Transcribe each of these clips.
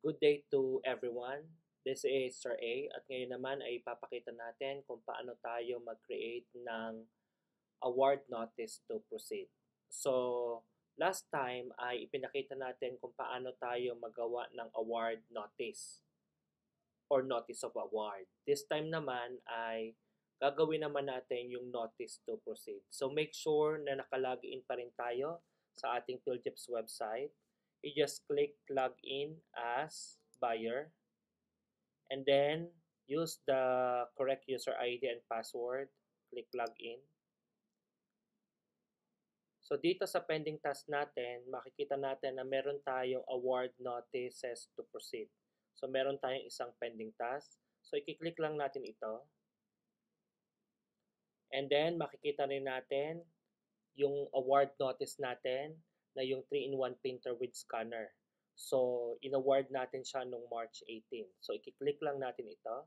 Good day to everyone. This is Sir A at ngayon naman ay ipapakita natin kung paano tayo mag-create ng award notice to proceed. So, last time ay ipinakita natin kung paano tayo magawa ng award notice or notice of award. This time naman ay gagawin naman natin yung notice to proceed. So, make sure na nakalogin pa rin tayo sa ating PhilJeps website. You just click login as buyer and then use the correct user ID and password. Click login. So dito sa pending task natin, makikita natin na meron tayong award notices to proceed. So meron tayong isang pending task. So i-click lang natin ito. And then makikita rin natin yung award notice natin na yung 3-in-1 printer with scanner. So in-award natin siya noong March 18. So i-click lang natin ito.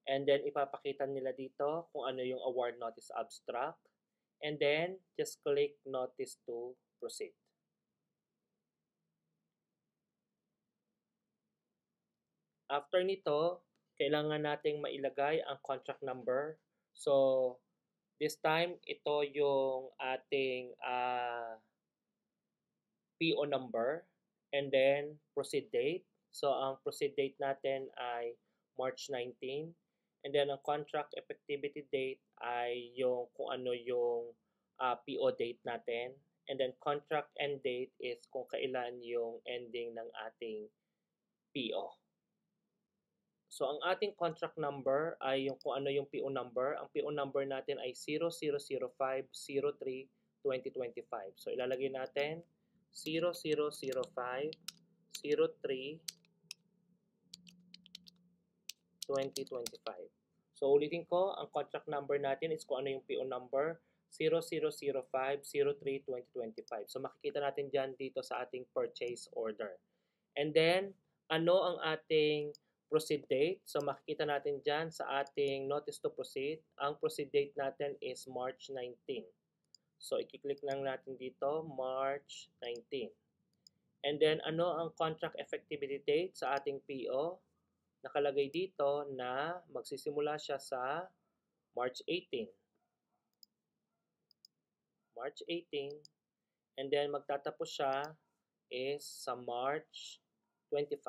And then ipapakita nila dito kung ano yung award notice abstract. And then just click notice to proceed. After nito, kailangan nating mailagay ang contract number. So this time, ito yung ating PO number and then proceed date. So ang proceed date natin ay March 19. And then ang contract effectivity date ay yung kung ano yung PO date natin. And then contract end date is kung kailan yung ending ng ating PO. So ang ating contract number ay yung kung ano yung PO number. Ang PO number natin ay 000503-2025. So ilalagay natin 0005-03-2025. So ulitin ko, ang contract number natin is kung ano yung PO number 0005-03-2025. So makikita natin dyan dito sa ating purchase order. And then, ano ang ating proceed date? So makikita natin dyan sa ating notice to proceed. Ang proceed date natin is March 19. So i-click lang natin dito, March 19. And then, ano ang contract effectivity date sa ating PO? Nakalagay dito na magsisimula siya sa March 18. March 18. And then, magtatapos siya is sa March 25.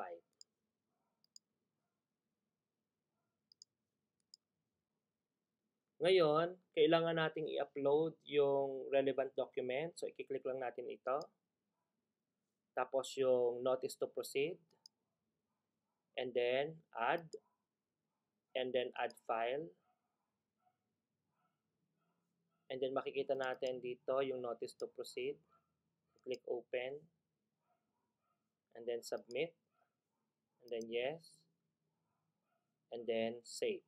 Ngayon, kailangan nating i-upload yung relevant document. So, i-click lang natin ito. Tapos yung notice to proceed. And then, add. And then, add file. And then, makikita natin dito yung notice to proceed. Click open. And then, submit. And then, yes. And then, save.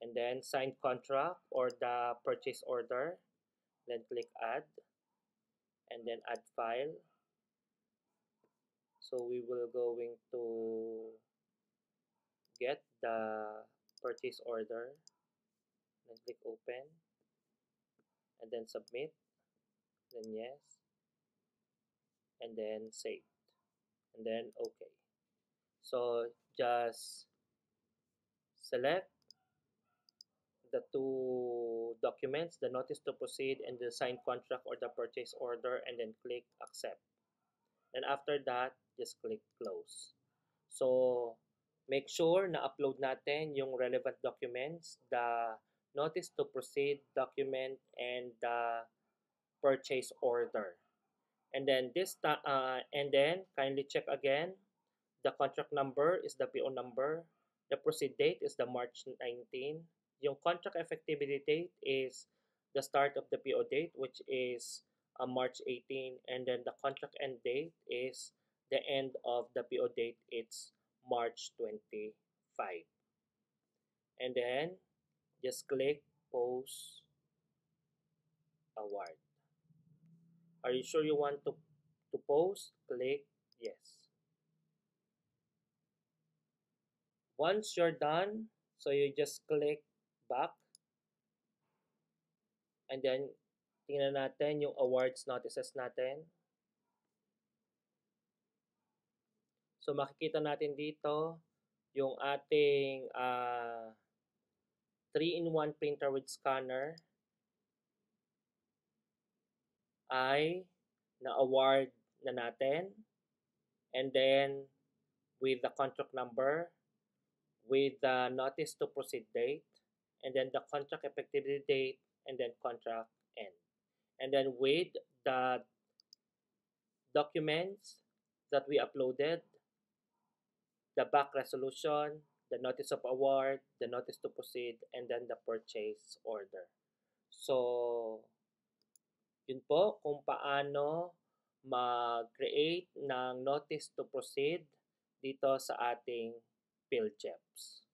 And then, sign contract or the purchase order. Then, click add. And then, add file. So, we will going to get the purchase order, then click open, and then submit, then yes, and then save, and then okay. So just select the two documents, the notice to proceed and the signed contract or the purchase order, and then click accept. And after that, just click close. So make sure na upload natin yung relevant documents, the notice to proceed document and the purchase order. And then kindly check again. The contract number is the PO number. The proceed date is the March 19. Yung contract effectivity date is the start of the PO date, which is March 18. And then the contract end date is the end of the PO date. It's March 25. And then just click post award. Are you sure you want to post? Click yes. Once you're done, so you just click back and then tingnan natin yung awards notices natin. So makikita natin dito yung ating 3-in-1 printer with scanner ay na-award na natin. And then with the contract number, with the notice to proceed date, and then the contract effectivity date, and then contract end. And then with the documents that we uploaded, the back resolution, the notice of award, the notice to proceed, and then the purchase order. So, yun po kung paano mag-create ng notice to proceed dito sa ating PhilJeps.